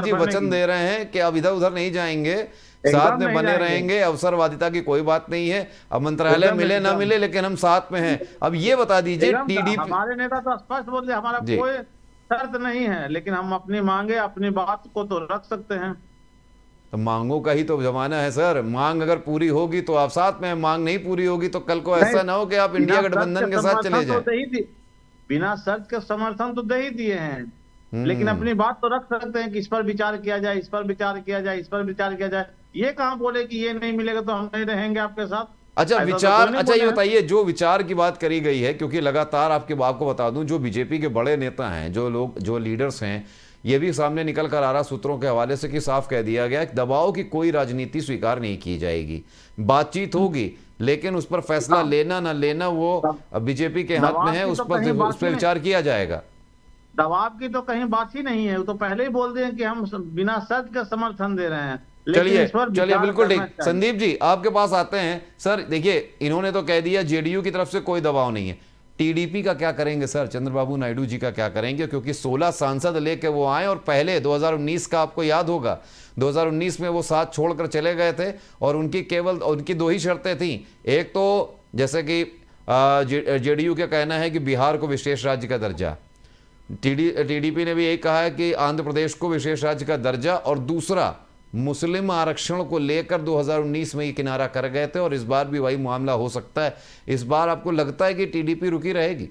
जी वचन दे रहे हैं कि अब इधर उधर नहीं जाएंगे, साथ में बने रहेंगे, अवसरवादिता की कोई बात नहीं है, अब मंत्रालय मिले ना मिले लेकिन हम साथ में हैं। अब ये बता दीजिए, टीडीपी, हमारे नेता तो स्पष्ट बोल दिया, हमारा कोई शर्त नहीं है, लेकिन हम अपनी मांगे, अपनी बात को तो रख सकते हैं। तो मांगों का ही तो जमाना है सर, मांग अगर पूरी होगी तो आप साथ में, मांग नहीं पूरी होगी तो कल को ऐसा ना हो कि आप इंडिया गठबंधन के साथ चले जाएं। बिना शर्त के समर्थन तो दे ही दिए हैं, लेकिन अपनी बात तो रख सकते हैं कि इस पर विचार किया जाए, इस पर विचार किया जाए, इस पर विचार किया जाए। ये कहां बोले कि ये नहीं मिलेगा तो हम नहीं रहेंगे आपके साथ? अच्छा विचार, अच्छा ये बताइए, जो विचार की बात करी गई है, क्योंकि लगातार आपको बता दूं, जो बीजेपी के बड़े नेता हैं, जो लीडर्स हैं, ये भी सामने निकल कर आ रहा सूत्रों के हवाले से कि साफ कह दिया गया कि दबाव की कोई राजनीति स्वीकार नहीं की जाएगी, बातचीत होगी, लेकिन उस पर फैसला लेना ना लेना वो बीजेपी के हाथ में है, उस पर विचार किया जाएगा। दबाव की तो कहीं बात ही नहीं है, वो तो पहले ही बोल दिए कि हम बिना शर्त का समर्थन दे रहे हैं। चलिए बिल्कुल ठीक। संदीप जी आपके पास आते हैं। सर देखिए, इन्होंने तो कह दिया जेडीयू की तरफ से कोई दबाव नहीं है, टीडीपी का क्या करेंगे सर? चंद्रबाबू नायडू जी का क्या करेंगे? क्योंकि 16 सांसद लेके वो आए, और पहले 2019 का आपको याद होगा, 2019 में वो साथ छोड़कर चले गए थे, और उनकी 2 ही शर्तें थी। एक तो जैसे कि जेडीयू का कहना है कि बिहार को विशेष राज्य का दर्जा, टीडीपी ने भी यही कहा है कि आंध्र प्रदेश को विशेष राज्य का दर्जा, और दूसरा मुस्लिम आरक्षण को लेकर 2019 में ये किनारा कर गए थे, और इस बार भी वही मामला हो सकता है। इस बार आपको लगता है कि टीडीपी रुकी रहेगी?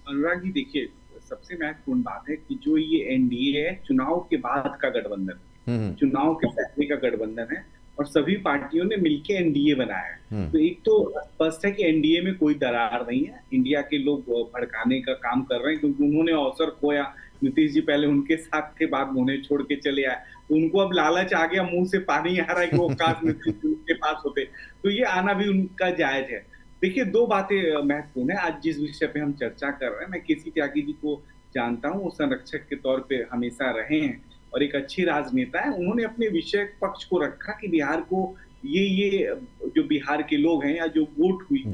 अनुराग जी देखिए, सबसे महत्वपूर्ण बात है कि जो ये एनडीए है, चुनाव के बाद का गठबंधन, चुनाव के पहले का गठबंधन है, और सभी पार्टियों ने मिलकर एनडीए बनाया है। तो एक तो स्पष्ट है कि एनडीए में कोई दरार नहीं है, इंडिया के लोग भड़काने का काम कर रहे हैं, क्योंकि उन्होंने अवसर खोया। नीतीश जी पहले उनके साथ के बाद उन्हें छोड़ के चले आए, तो उनको अब लालच आ गया, मुंह से पानी आ रहा है कि वो काश नीतीश जी उनके पास होते, तो ये आना भी उनका जायज है। देखिए 2 बातें महत्वपूर्ण है आज जिस विषय पे हम चर्चा कर रहे हैं। मैं केसी त्यागी जी को जानता हूँ, वो संरक्षक के तौर पे हमेशा रहे हैं और एक अच्छी राजनेता है। उन्होंने अपने विषय पक्ष को रखा कि बिहार को ये जो बिहार के लोग हैं, या जो वोट हुई,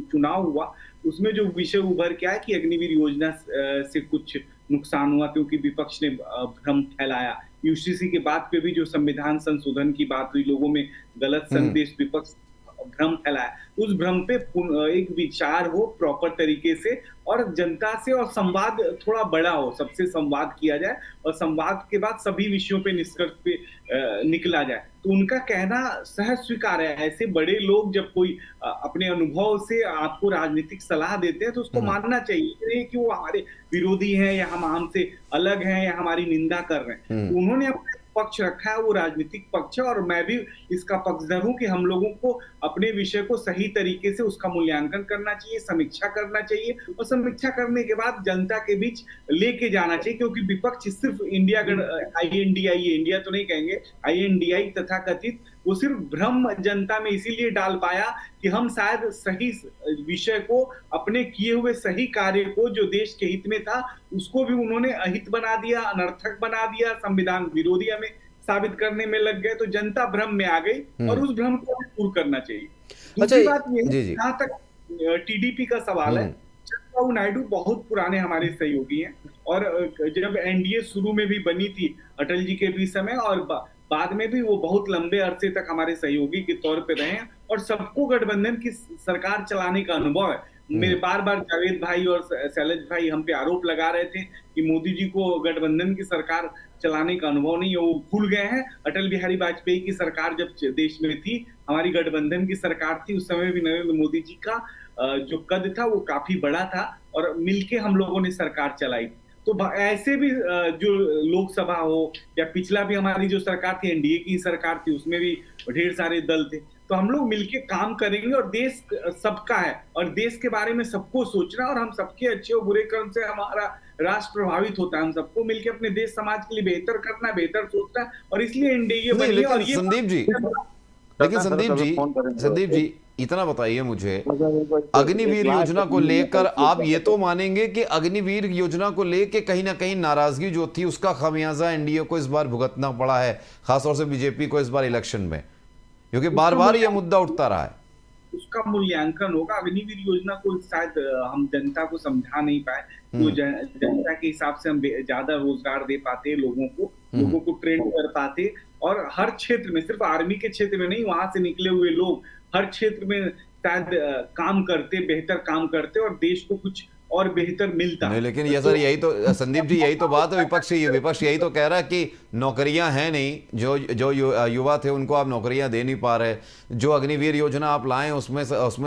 चुनाव हुआ, उसमें जो विषय उभर के आया कि अग्निवीर योजना से कुछ नुकसान हुआ, क्योंकि विपक्ष ने भ्रम फैलाया। यूसीसी के बाद पे भी जो संविधान संशोधन की बात हुई, लोगों में गलत संदेश, विपक्ष भ्रम फैलाया, उस भ्रम पे एक विचार हो प्रॉपर तरीके से, और जनता से और संवाद थोड़ा बड़ा हो, सबसे संवाद किया जाए, और संवाद के बाद सभी विषयों पे निष्कर्ष पे निकला जाए। तो उनका कहना सहज स्वीकार है। ऐसे बड़े लोग जब कोई अपने अनुभव से आपको राजनीतिक सलाह देते हैं तो उसको मानना चाहिए कि वो हमारे विरोधी हैं, या हम हमसे अलग हैं, या हमारी निंदा कर रहे हैं। तो उन्होंने अपने पक्ष रखा है, वो राजनीतिक पक्ष है, और मैं भी इसका पक्षधर हूं कि हम लोगों को अपने विषय को सही तरीके से उसका मूल्यांकन करना चाहिए, समीक्षा करना चाहिए, और समीक्षा करने के बाद जनता के बीच लेके जाना चाहिए। क्योंकि विपक्ष सिर्फ इंडिया तो नहीं कहेंगे, INDI तथा कथित वो सिर्फ भ्रम जनता में इसीलिए डाल पाया कि हम शायद सही विषय को, अपने किए हुए सही कार्य को जो देश के हित में था उसको भी उन्होंने अहित बना दिया, अनर्थक बना दिया, संविधान विरोधी हमें साबित करने में लग गए। तो जनता भ्रम में आ गई और उस भ्रम को हमें दूर करना चाहिए। दूसरी बात ये है, जहां तक टीडीपी का सवाल है, चंद्रबाबू नायडू बहुत पुराने हमारे सहयोगी हैं और जब एनडीए शुरू में भी बनी थी अटल जी के भी समय और बाद में भी वो बहुत लंबे अरसे तक हमारे सहयोगी के तौर पे रहे हैं और सबको गठबंधन की सरकार चलाने का अनुभव है। मेरे बार बार जावेद भाई और शैलेश भाई हम पे आरोप लगा रहे थे कि मोदी जी को गठबंधन की सरकार चलाने का अनुभव नहीं है, वो भूल गए हैं। अटल बिहारी वाजपेयी की सरकार जब देश में थी, हमारी गठबंधन की सरकार थी, उस समय भी नरेंद्र मोदी जी का जो कद था वो काफी बड़ा था और मिलके हम लोगों ने सरकार चलाई। तो ऐसे भी जो लोकसभा हो या पिछला भी हमारी जो सरकार थी, एनडीए की सरकार थी, उसमें भी ढेर सारे दल थे। तो हम लोग मिलके काम करेंगे और देश सबका है और देश के बारे में सबको सोचना और हम सबके अच्छे और बुरे कर्म से हमारा राष्ट्र प्रभावित होता है। हम सबको मिलके अपने देश समाज के लिए बेहतर करना, बेहतर सोचना है और इसलिए एनडीए बनी है। और ये संदीप जी इतना बताइए मुझे, अग्निवीर योजना को लेकर आप ये तो मानेंगे कि अग्निवीर योजना को लेकर कहीं ना कहीं नाराजगी जो थी उसका खामियाजा एनडीए को इस बार भुगतना पड़ा है, खासतौर से बीजेपी को इस बार इलेक्शन में, क्योंकि बार बार यह मुद्दा उठता रहा है। उसका मूल्यांकन होगा। अग्निवीर योजना को शायद हम जनता को समझा नहीं पाए, तो जनता के हिसाब से हम ज्यादा रोजगार दे पाते, लोगों को ट्रेन कर पाते और हर क्षेत्र में, सिर्फ आर्मी के क्षेत्र में नहीं, वहां से निकले हुए लोग हर क्षेत्र में शायद काम करते, बेहतर काम करते और देश को कुछ और बेहतर मिलता नहीं। लेकिन ये सर यही तो संदीप जी यही तो बात है, विपक्ष यही तो कह रहा है कि नौकरियां हैं नहीं, जो युवा थे उनको आप नौकरियां दे नहीं पा रहे। जो अग्निवीर योजना आप लाएं उसमें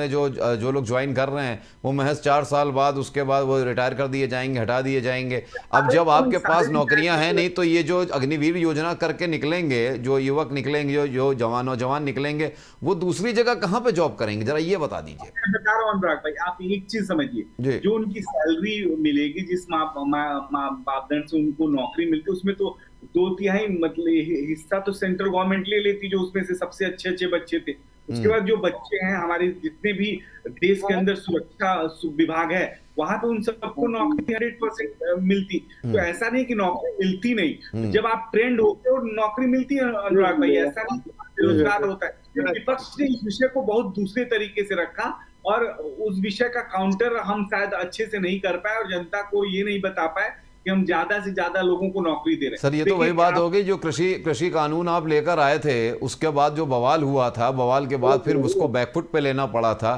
जो लोग ज्वाइन कर रहे हैं वो महज 4 साल बाद, उसके बाद वो रिटायर कर दिए जाएंगे, हटा दिए जाएंगे। अब जब आपके पास नौकरियां हैं नहीं तो ये जो अग्निवीर योजना करके निकलेंगे, जो युवक निकलेंगे, जो नौजवान निकलेंगे, वो दूसरी जगह कहाँ पे जॉब करेंगे, जरा ये बता दीजिए। बता रहा हूं अनुराग भाई, आप एक चीज समझिए, जो उनकी सैलरी मिलेगी, जिस मापदंड से उनको नौकरी मिलती है, उसमें तो 2/3 मतलब हिस्सा तो सेंट्रल गवर्नमेंट ले लेती, जो उसमें से सबसे अच्छे बच्चे थे। उसके बाद जो बच्चे हैं हमारे, जितने भी देश के अंदर सुरक्षा विभाग है, वहां पे उन सबको नौकरी 100% मिलती। तो ऐसा नहीं कि नौकरी मिलती नहीं, जब आप ट्रेंड होते हो नौकरी मिलती है अनुराग भाई, ऐसा नहीं बेरोजगार होता है। विपक्ष ने इस विषय को बहुत दूसरे तरीके से रखा और उस विषय का काउंटर हम शायद अच्छे से नहीं कर पाए और जनता को ये नहीं बता पाए कि हम ज्यादा से ज्यादा लोगों को नौकरी दे रहे हैं। सर ये तो वही बात होगी जो कृषि कानून आप लेकर आए थे, उसके बाद जो बवाल हुआ था, बवाल के बाद फिर उसको बैकफुट पे लेना पड़ा था।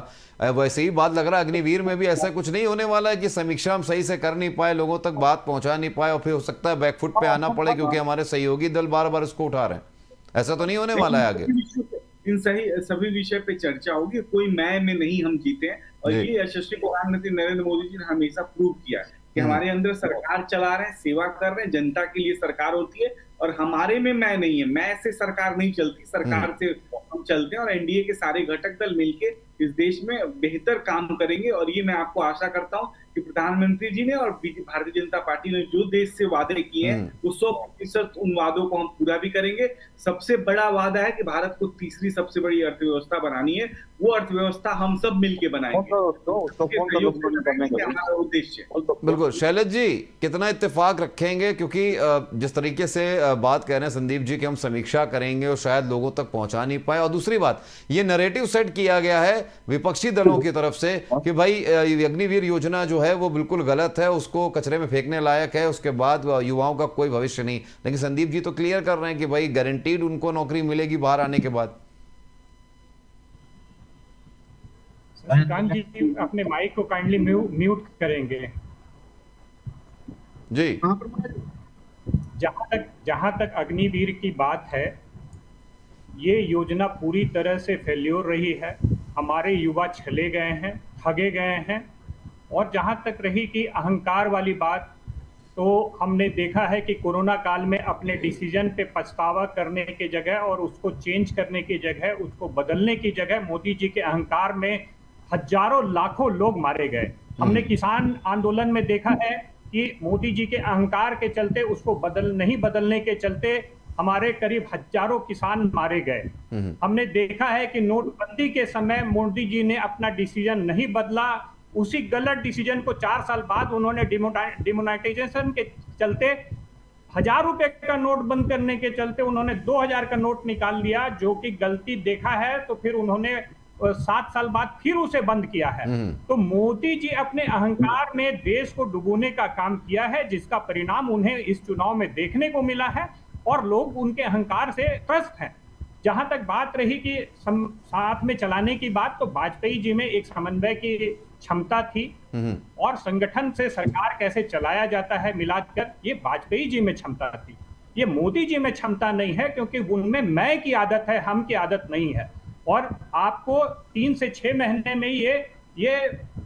वैसे ही बात लग रहा है अग्निवीर में भी ऐसा कुछ नहीं होने वाला है कि समीक्षा हम सही से कर नहीं पाए, लोगों तक बात पहुंचा नहीं पाए और फिर हो सकता है बैकफुट पे आना पड़े क्योंकि हमारे सहयोगी दल बार बार इसको उठा रहे हैं। ऐसा तो नहीं होने वाला है आगे? इन सभी विषय पे चर्चा होगी, कोई मैं में नहीं हम जीते हैं और ये यशस्वी प्रधानमंत्री नरेंद्र मोदी जी ने हमेशा प्रूव किया है कि हमारे अंदर सरकार चला रहे हैं, सेवा कर रहे हैं, जनता के लिए सरकार होती है और हमारे में मैं नहीं है, मैं से सरकार नहीं चलती, सरकार से हम चलते हैं और एनडीए के सारे घटक दल मिलके इस देश में बेहतर काम करेंगे। और ये मैं आपको आशा करता हूँ कि प्रधानमंत्री जी ने और भारतीय जनता पार्टी ने जो देश से वादे किए हैं वो 100% उन वादों को हम पूरा भी करेंगे। सबसे बड़ा वादा है कि भारत को तीसरी सबसे बड़ी अर्थव्यवस्था बनानी है, वो अर्थव्यवस्था हम सब मिलके बनाएंगे। हमारा उद्देश्य। बिल्कुल। शैलेश जी कितना इत्तेफाक रखेंगे, क्योंकि जिस तरीके से बात कह रहे हैं संदीप जी कि हम समीक्षा करेंगे और शायद लोगों तक पहुंचा नहीं पाए, और दूसरी बात ये नैरेटिव सेट किया गया है विपक्षी दलों की तरफ से कि भाई अग्निवीर योजना जो है वो बिल्कुल गलत है, उसको कचरे में फेंकने लायक है, उसके बाद युवाओं का कोई भविष्य नहीं। लेकिन संदीप जी तो क्लियर कर रहे हैं कि भाई गारंटीड उनको नौकरी मिलेगी बाहर आने के बाद। श्रीकांत जी अपने माइक को काइंडली म्यूट करेंगे जी। जहां तक अग्निवीर की बात है, ये योजना पूरी तरह से फेल्योर रही है। हमारे युवा छले गए हैं, ठगे गए हैं। और जहां तक रही कि अहंकार वाली बात, तो हमने देखा है कि कोरोना काल में अपने डिसीजन पे पछतावा करने की जगह और उसको चेंज करने की जगह, उसको बदलने की जगह मोदी जी के अहंकार में हजारों लाखों लोग मारे गए। हमने किसान आंदोलन में देखा है कि मोदी जी के अहंकार के चलते, उसको नहीं बदलने के चलते हमारे करीब हजारों किसान मारे गए। हमने देखा है कि नोटबंदी के समय मोदी जी ने अपना डिसीजन नहीं बदला, उसी गलत डिसीजन को 4 साल बाद उन्होंने डिमोनेटाइजेशन के चलते 1000 रुपए का नोट बंद करने के चलते उन्होंने 2000 का नोट निकाल लिया, जो कि गलती देखा है तो फिर उन्होंने 7 साल बाद फिर उसे बंद किया है। तो मोदी जी अपने अहंकार में देश को डुबोने का काम किया है, जिसका परिणाम उन्हें इस चुनाव में देखने को मिला है और लोग उनके अहंकार से त्रस्त हैं। जहां तक बात रही कि साथ में चलाने की बात, तो वाजपेयी जी में एक समन्वय की क्षमता थी और संगठन से सरकार कैसे चलाया जाता है मिलाकर, ये वाजपेयी जी में क्षमता थी। ये मोदी जी में क्षमता नहीं है, क्योंकि उनमें मैं की आदत है, हम की आदत नहीं है। और आपको 3 से 6 महीने में ये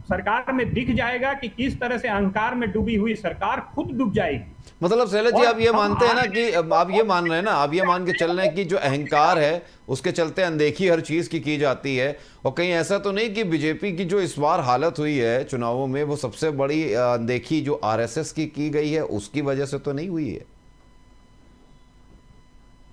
सरकार में दिख जाएगा कि किस तरह से अहंकार में डूबी हुई सरकार खुद डूब जाएगी। मतलब शैलेश जी, आप ये मानते हैं ना कि आप ये मान रहे हैं ना, आप ये मान के चल रहे हैं कि जो अहंकार है उसके चलते अनदेखी हर चीज की जाती है, और कहीं ऐसा तो नहीं कि बीजेपी की जो इस बार हालत हुई है चुनावों में, वो सबसे बड़ी अनदेखी जो आरएसएस की गई है उसकी वजह से तो नहीं हुई है?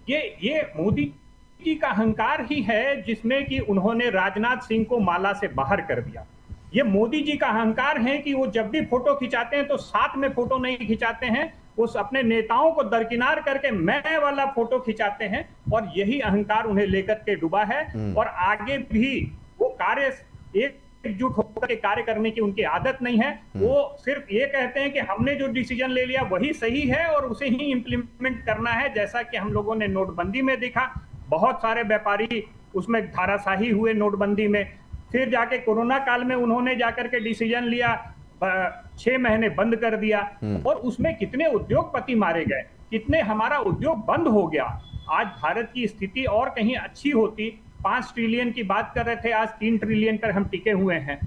ये मोदी जी का अहंकार ही है, जिसमें कि उन्होंने राजनाथ सिंह को माला से बाहर कर दिया। ये मोदी जी का अहंकार है कि वो जब भी फोटो खिंचाते हैं तो साथ में फोटो नहीं खिंचाते हैं, उस अपने नेताओं को दरकिनार करके मैं वाला फोटो खिंचाते हैं, और यही अहंकार उन्हें लेकर के डूबा है। और आगे भी वो कार्य एकजुट होकर के कार्य करने की उनकी आदत नहीं है। वो सिर्फ ये कहते हैं कि हमने जो डिसीजन ले लिया वही सही है और उसे ही इंप्लीमेंट करना है, जैसा कि हम लोगों ने नोटबंदी में देखा। बहुत सारे व्यापारी उसमें धाराशाही हुए नोटबंदी में, फिर जाके कोरोना काल में उन्होंने जाकर के डिसीजन लिया, 6 महीने बंद कर दिया, और उसमें कितने उद्योगपति मारे गए, कितने हमारा उद्योग बंद हो गया। आज भारत की स्थिति और कहीं अच्छी होती, 5 ट्रिलियन की बात कर रहे थे, आज 3 ट्रिलियन पर हम टिके हुए हैं।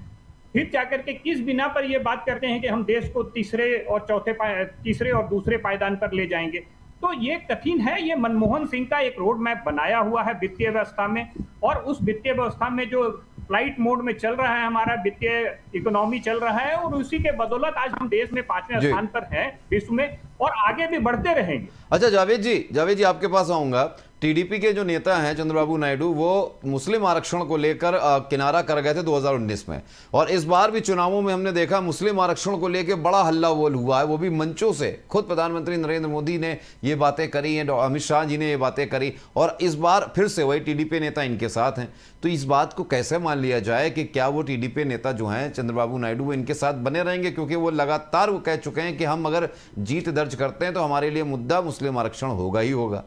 फिर जाकर के किस बिना पर ये बात करते हैं कि हम देश को तीसरे और दूसरे पायदान पर ले जाएंगे। तो ये कठिन है। ये मनमोहन सिंह का एक रोड मैप बनाया हुआ है वित्तीय व्यवस्था में, और उस वित्तीय व्यवस्था में जो फ्लाइट मोड में चल रहा है, हमारा वित्तीय इकोनॉमी चल रहा है, और उसी के बदौलत आज हम देश में 5वें स्थान पर हैं विश्व में, और आगे भी बढ़ते रहेंगे। अच्छा जावेद जी आपके पास आऊंगा। टीडीपी के जो नेता हैं चंद्रबाबू नायडू, वो मुस्लिम आरक्षण को लेकर किनारा कर गए थे 2019 में, और इस बार भी चुनावों में हमने देखा मुस्लिम आरक्षण को लेकर बड़ा हल्ला बोल हुआ है, वो भी मंचों से। खुद प्रधानमंत्री नरेंद्र मोदी ने ये बातें करी हैं, अमित शाह जी ने ये बातें करी, और इस बार फिर से वही टीडीपी नेता इनके साथ हैं। तो इस बात को कैसे मान लिया जाए कि क्या वो टीडीपी नेता जो हैं चंद्रबाबू नायडू, वो इनके साथ बने रहेंगे? क्योंकि वो लगातार वो कह चुके हैं कि हम अगर जीत दर्ज करते हैं तो हमारे लिए मुद्दा मुस्लिम आरक्षण होगा ही होगा।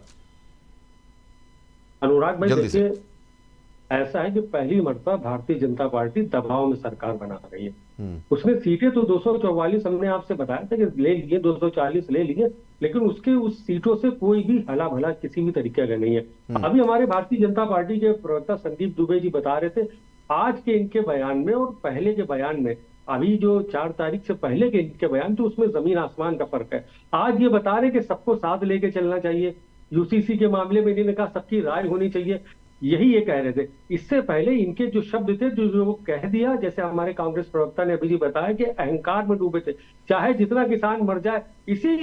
अनुराग भाई, देखिए ऐसा है कि पहली मर्तबा भारतीय जनता पार्टी दबाव में सरकार बना रही है। उसने सीटें तो 244 हमने आपसे बताया था कि ले लिए, 240 ले लिए, लेकिन उसके उस सीटों से कोई भी हला भला किसी भी तरीके का नहीं है। अभी हमारे भारतीय जनता पार्टी के प्रवक्ता संदीप दुबे जी बता रहे थे, आज के इनके बयान में और पहले के बयान में, अभी जो 4 तारीख से पहले के इनके बयान, तो उसमें जमीन आसमान का फर्क है। आज ये बता रहे कि सबको साथ लेके चलना चाहिए, यूसीसी के मामले में इन्होंने कहा सबकी राय होनी चाहिए, यही ये कह रहे थे। इससे पहले इनके जो शब्द थे, जो कह दिया, जैसे हमारे कांग्रेस प्रवक्ता ने अभी जी बताया कि अहंकार में डूबे थे, चाहे जितना किसान मर जाए। इसी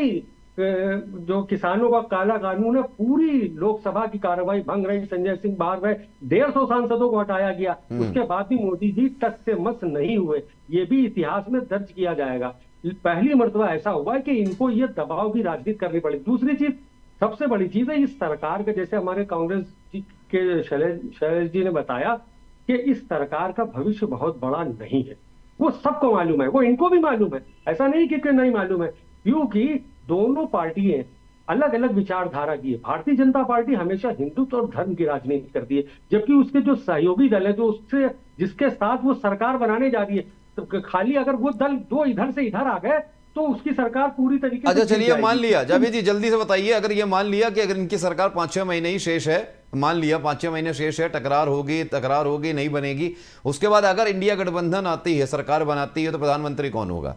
जो किसानों का काला कानून है, पूरी लोकसभा की कार्रवाई भंग रही, संजय सिंह बाहर रहे, 150 सांसदों को हटाया गया, उसके बाद भी मोदी जी टस से मस नहीं हुए। ये भी इतिहास में दर्ज किया जाएगा। पहली मर्तबा ऐसा हुआ है कि इनको ये दबाव की राजनीति करनी पड़ी। दूसरी चीज, सबसे बड़ी चीज है इस सरकार के, जैसे हमारे कांग्रेस के शैलेश जी ने बताया कि इस सरकार का भविष्य बहुत बड़ा नहीं है। वो सबको मालूम है, वो इनको भी मालूम है, ऐसा नहीं कि नहीं मालूम है, क्योंकि दोनों पार्टियां अलग अलग विचारधारा की है। भारतीय जनता पार्टी हमेशा हिंदुत्व और धर्म की राजनीति करती है, जबकि उसके जो सहयोगी दल है, जो उससे जिसके साथ वो सरकार बनाने जा रही है, तो खाली अगर वो दल दो इधर से इधर आ गए तो उसकी सरकार पूरी तरीके से। अच्छा चलिए, मान लिया जावेद जी, जल्दी से बताइए, अगर ये मान लिया कि अगर इनकी सरकार 5-6 महीने ही शेष है, मान लिया 5-6 महीने शेष है, तकरार होगी नहीं बनेगी, उसके बाद अगर इंडिया गठबंधन आती है, सरकार बनाती है, तो प्रधानमंत्री कौन होगा?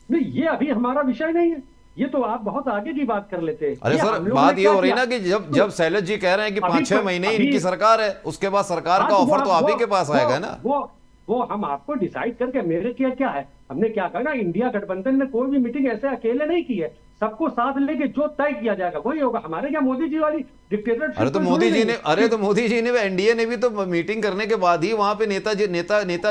नहीं, ये अभी हमारा विषय नहीं है, ये तो आप बहुत आगे की बात कर लेते हैं। अरे सर, बात ये हो रही ना कि जब शैलेश जी कह रहे हैं कि 5-6 महीने इनकी सरकार है, उसके बाद सरकार का ऑफर तो आप ही के पास आएगा ना। वो हम आपको डिसाइड करके, मेरे क्या है, हमने क्या कहा ना, इंडिया गठबंधन ने कोई भी मीटिंग ऐसे अकेले नहीं की है, सबको साथ लेके जो तय किया जाएगा वही होगा। हमारे क्या मोदी जी वाली डिक्टेटरशिप? अरे तो मोदी जी ने एनडीए ने भी तो मीटिंग करने के बाद ही वहां पे नेता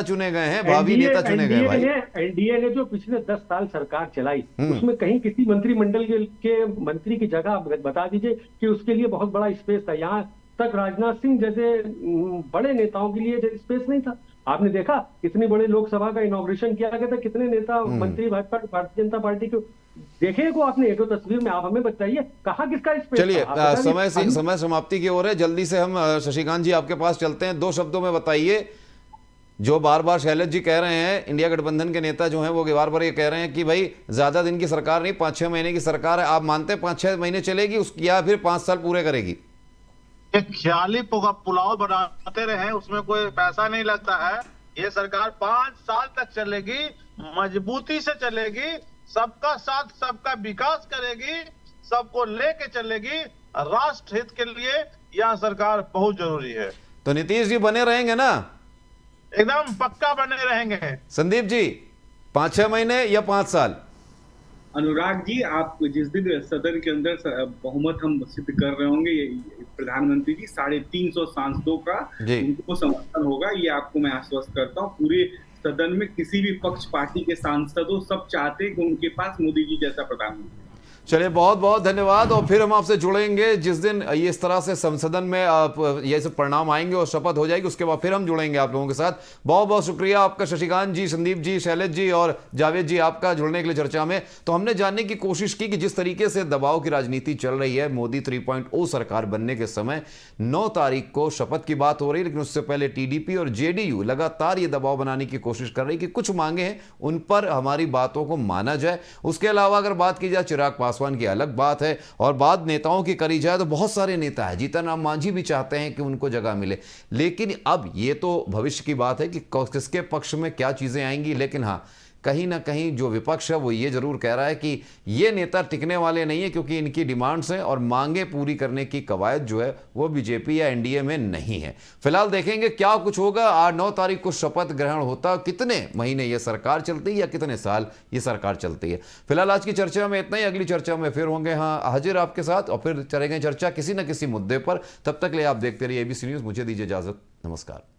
चुने गए हैं, भावी नेता चुने गए भाई। एनडीए ने जो पिछले 10 साल सरकार चलाई उसमें कहीं किसी मंत्रिमंडल के मंत्री की जगह बता दीजिए कि उसके लिए बहुत बड़ा स्पेस था। यहाँ तक राजनाथ सिंह जैसे बड़े नेताओं के लिए स्पेस नहीं था। आपने देखा इतनी बड़े लोकसभा का इनॉग्रेशन किया गया था, कितने नेता मंत्री भाजपा भारतीय जनता पार्टी के देखे को आपने एक दो तस्वीर में? आप हमें बताइए कहाँ किसका स्पेस? चलिए समय समाप्ति की ओर है, जल्दी से हम शशिकांत जी आपके पास चलते हैं। 2 शब्दों में बताइए, जो बार बार शैलेश जी कह रहे हैं, इंडिया गठबंधन के नेता जो हैं वो बार बार ये कह रहे हैं कि भाई ज्यादा दिन की सरकार नहीं, 5-6 महीने की सरकार है। आप मानते हैं 5-6 महीने चलेगी या फिर 5 साल पूरे करेगी? एक ख्याली पुलाव बनाते रहे, उसमें कोई पैसा नहीं लगता है। ये सरकार 5 साल तक चलेगी, मजबूती से चलेगी, सबका साथ सबका विकास करेगी, सबको लेके चलेगी। राष्ट्र हित के लिए यह सरकार बहुत जरूरी है। तो नीतीश जी बने रहेंगे ना? एकदम पक्का बने रहेंगे। संदीप जी 5-6 महीने या 5 साल? अनुराग जी, आप जिस दिन सदन के अंदर बहुमत हम सिद्ध कर रहे होंगे, प्रधानमंत्री जी 350 सांसदों का उनको समर्थन होगा, ये आपको मैं आश्वस्त करता हूँ। पूरे सदन में किसी भी पक्ष पार्टी के सांसदों सब चाहते हैं कि उनके पास मोदी जी जैसा प्रधानमंत्री। चलिए बहुत बहुत धन्यवाद, और फिर हम आपसे जुड़ेंगे जिस दिन ये इस तरह से संसदन में ये सब परिणाम आएंगे और शपथ हो जाएगी, उसके बाद फिर हम जुड़ेंगे आप लोगों के साथ। बहुत बहुत शुक्रिया आपका शशिकांत जी, संदीप जी, शैलेश जी और जावेद जी, आपका जुड़ने के लिए चर्चा में। तो हमने जानने की कोशिश की कि जिस तरीके से दबाव की राजनीति चल रही है, मोदी 3.0 सरकार बनने के समय 9 तारीख को शपथ की बात हो रही है, लेकिन उससे पहले टीडीपी और जेडीयू लगातार ये दबाव बनाने की कोशिश कर रही कि कुछ मांगे हैं उन पर हमारी बातों को माना जाए। उसके अलावा अगर बात की जाए चिराग पासवान की अलग बात है, और बात नेताओं की करी जाए तो बहुत सारे नेता हैं, जीतन राम मांझी भी चाहते हैं कि उनको जगह मिले। लेकिन अब ये तो भविष्य की बात है कि किसके पक्ष में क्या चीजें आएंगी। लेकिन हाँ, कहीं ना कहीं जो विपक्ष है वो ये जरूर कह रहा है कि ये नेता टिकने वाले नहीं है, क्योंकि इनकी डिमांड्स हैं और मांगे पूरी करने की कवायद जो है वो बीजेपी या एनडीए में नहीं है। फिलहाल देखेंगे क्या कुछ होगा। 8-9 तारीख को शपथ ग्रहण होता, कितने महीने ये सरकार चलती है या कितने साल ये सरकार चलती है। फिलहाल आज की चर्चा में इतना ही, अगली चर्चा में फिर होंगे हाजिर आपके साथ, और फिर चलेंगे चर्चा किसी न किसी मुद्दे पर। तब तक ले आप देखते रहिए ABC न्यूज़। मुझे दीजिए इजाजत, नमस्कार।